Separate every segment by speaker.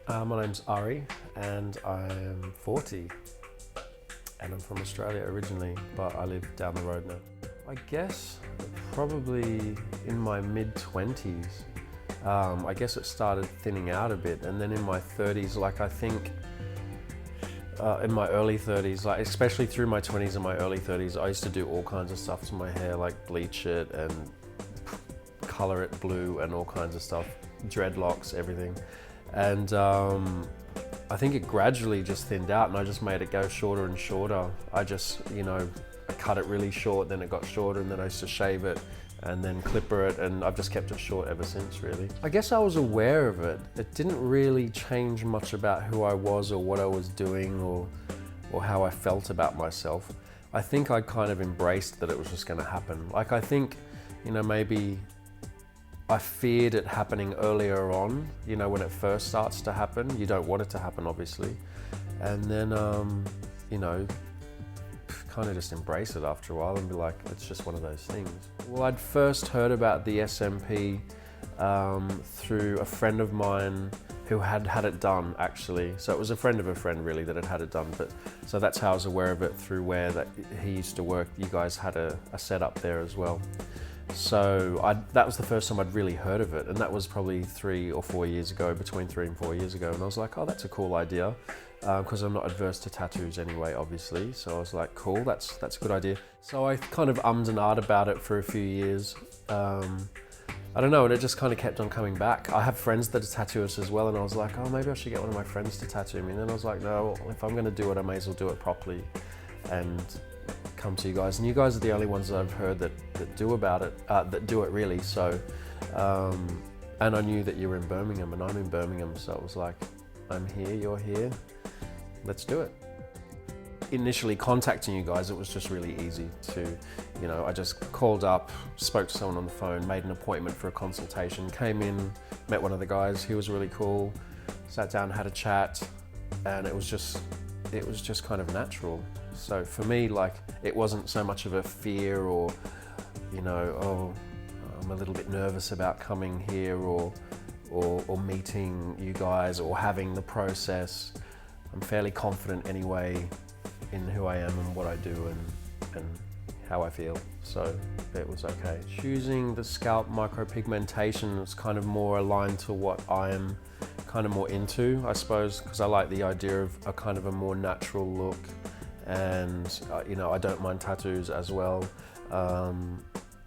Speaker 1: My name's Arri and I'm 40 and I'm from Australia originally, but I live down the road now. I guess probably in my mid-20s. I guess it started thinning out a bit, and then in my 30s, like I think in my early 30s, like especially through my 20s and my early 30s, I used to do all kinds of stuff to my hair, like bleach it and color it blue and all kinds of stuff, dreadlocks, everything. And I think it gradually just thinned out and I just made it go shorter and shorter. I just, I cut it really short, then it got shorter, and then I used to shave it and then clipper it, and I've just kept it short ever since, really. I guess I was aware of it. It didn't really change much about who I was or what I was doing or how I felt about myself. I think I kind of embraced that it was just gonna happen. Like I think, maybe I feared it happening earlier on, when it first starts to happen. You don't want it to happen, obviously. And then, kind of just embrace it after a while and be like, it's just one of those things. Well, I'd first heard about the SMP through a friend of mine who had had it done, actually. So it was a friend of a friend, really, that had had it done. But so that's how I was aware of it, through where that he used to work. You guys had a setup there as well. So that was the first time I'd really heard of it, and that was probably 3 or 4 years ago, between 3 and 4 years ago. And I was like, oh, that's a cool idea, because I'm not adverse to tattoos anyway, obviously. So I was like, cool, that's a good idea. So I kind of ummed and ahed about it for a few years. I don't know, and it just kind of kept on coming back. I have friends that are tattooists as well, and I was like, oh, maybe I should get one of my friends to tattoo me. And then I was like, no, if I'm going to do it, I may as well do it properly and come to you guys. And you guys are the only ones that I've heard that do it really. So, and I knew that you were in Birmingham and I'm in Birmingham, so it was like, I'm here, you're here, let's do it. Initially contacting you guys, it was just really easy to, I just called up, spoke to someone on the phone, made an appointment for a consultation, came in, met one of the guys, he was really cool, sat down, had a chat, and it was just kind of natural. So for me, like, it wasn't so much of a fear or, oh, I'm a little bit nervous about coming here or meeting you guys or having the process. I'm fairly confident anyway in who I am and what I do and how I feel, so it was okay. Choosing the scalp micropigmentation was kind of more aligned to what I am kind of more into, I suppose, because I like the idea of a kind of a more natural look, and I don't mind tattoos as well,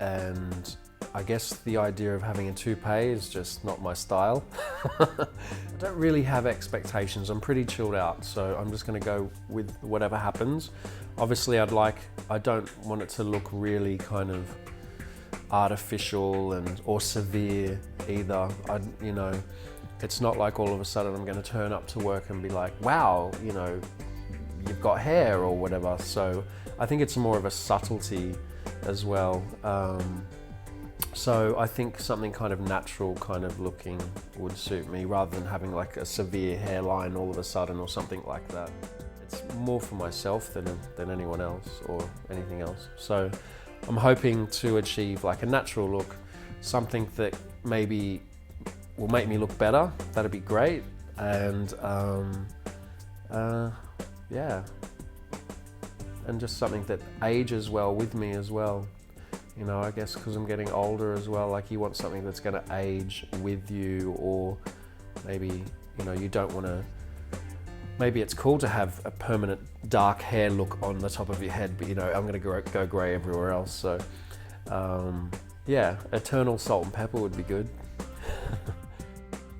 Speaker 1: and I guess the idea of having a toupee is just not my style. I don't really have expectations. I'm pretty chilled out, so I'm just going to go with whatever happens. Obviously, I don't want it to look really kind of artificial or severe either. It's not like all of a sudden I'm going to turn up to work and be like, wow, you've got hair or whatever. So I think it's more of a subtlety as well. So I think something kind of natural kind of looking would suit me, rather than having like a severe hairline all of a sudden or something like that. It's more for myself than anyone else or anything else. So I'm hoping to achieve like a natural look, something that maybe will make me look better. That'd be great. And yeah, and just something that ages well with me as well. I guess because I'm getting older as well, like you want something that's going to age with you, or maybe, you don't want to, maybe it's cool to have a permanent dark hair look on the top of your head, but I'm going to go grey everywhere else. So yeah, eternal salt and pepper would be good.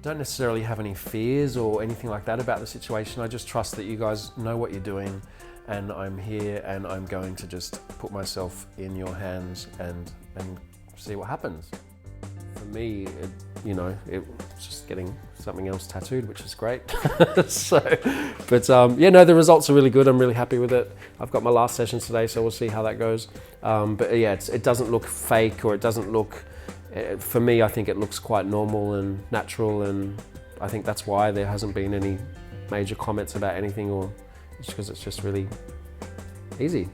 Speaker 1: Don't necessarily have any fears or anything like that about the situation. I just trust that you guys know what you're doing, and I'm here and I'm going to just put myself in your hands and see what happens. For me, it's just getting something else tattooed, which is great. The results are really good. I'm really happy with it. I've got my last session today, so we'll see how that goes. But yeah, it doesn't look fake, or it doesn't look, for me, I think it looks quite normal and natural, and I think that's why there hasn't been any major comments about anything, or it's because it's just really easy.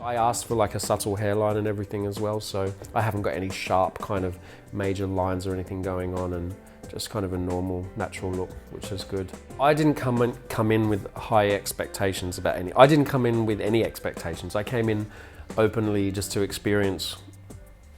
Speaker 1: I asked for like a subtle hairline and everything as well, so I haven't got any sharp kind of major lines or anything going on, and just kind of a normal, natural look, which is good. I didn't come in with high expectations about any. I didn't come in with any expectations. I came in openly just to experience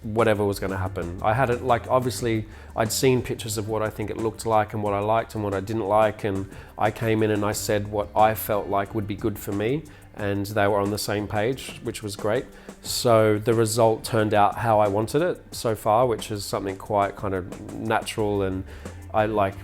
Speaker 1: whatever was going to happen. I had it like, obviously I'd seen pictures of what I think it looked like and what I liked and what I didn't like, and I came in and I said what I felt like would be good for me, and they were on the same page, which was great. So the result turned out how I wanted it so far, which is something quite kind of natural, and I like,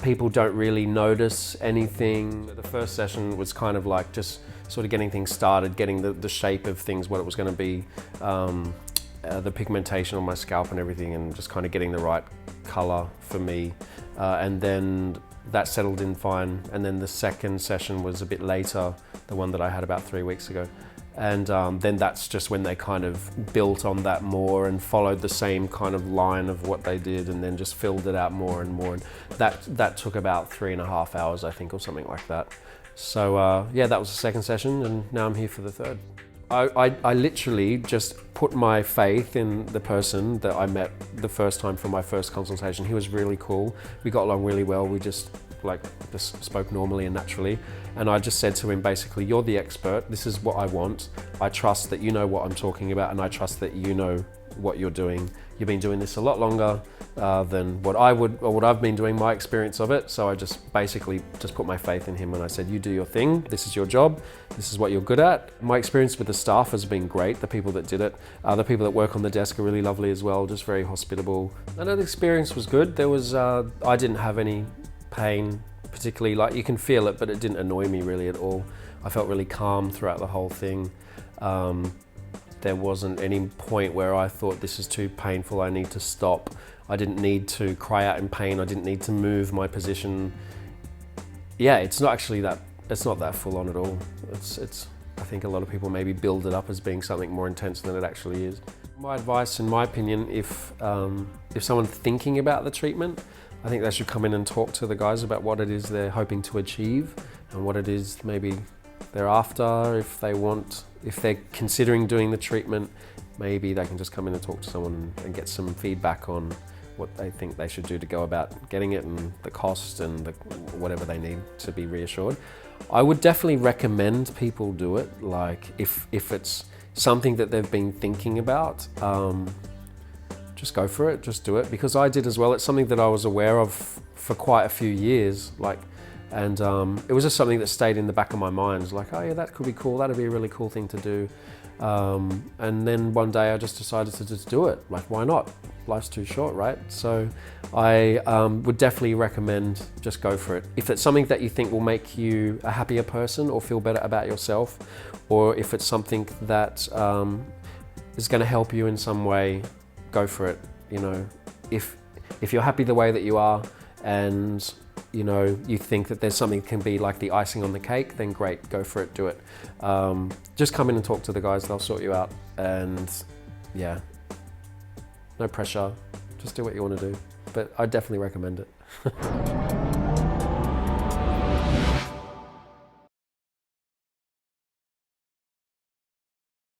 Speaker 1: people don't really notice anything. The first session was kind of like just sort of getting things started, getting the shape of things, what it was going to be, the pigmentation on my scalp and everything, and just kind of getting the right color for me. And then that settled in fine. And then the second session was a bit later, the one that I had about 3 weeks ago. And then that's just when they kind of built on that more and followed the same kind of line of what they did, and then just filled it out more and more. And that took about 3.5 hours, I think, or something like that. So yeah, that was the second session, and now I'm here for the third. I literally just put my faith in the person that I met the first time for my first consultation. He was really cool. We got along really well. We just spoke normally and naturally. And I just said to him, basically, you're the expert. This is what I want. I trust that you know what I'm talking about, and I trust that you know what you're doing. You've been doing this a lot longer than what I've been doing, my experience of it. So I just basically just put my faith in him, and I said, you do your thing. This is your job. This is what you're good at. My experience with the staff has been great. The people that did it, the people that work on the desk are really lovely as well, just very hospitable. I know the experience was good. There was, I didn't have any pain particularly, like you can feel it, but it didn't annoy me really at all. I felt really calm throughout the whole thing. There wasn't any point where I thought this is too painful, I need to stop. I didn't need to cry out in pain. I didn't need to move my position. Yeah, it's not actually that, it's not that full on at all. I think a lot of people maybe build it up as being something more intense than it actually is. My advice, in my opinion, if someone's thinking about the treatment, I think they should come in and talk to the guys about what it is they're hoping to achieve and what it is maybe they're after. If they're considering doing the treatment, maybe they can just come in and talk to someone and get some feedback on what they think they should do to go about getting it, and the cost and whatever they need to be reassured. I would definitely recommend people do it. Like if it's something that they've been thinking about, just go for it, just do it, because I did as well. It's something that I was aware of for quite a few years, and it was just something that stayed in the back of my mind. It was like, oh yeah, that could be cool, that'd be a really cool thing to do. And then one day I just decided to just do it. Like, why not? Life's too short, right? So I would definitely recommend just go for it. If it's something that you think will make you a happier person or feel better about yourself, or if it's something that is going to help you in some way, go for it. You know, if you're happy the way that you are, and you know, you think that there's something that can be like the icing on the cake, then great, go for it, do it. Just come in and talk to the guys, they'll sort you out. And yeah, no pressure, just do what you want to do. But I definitely recommend it.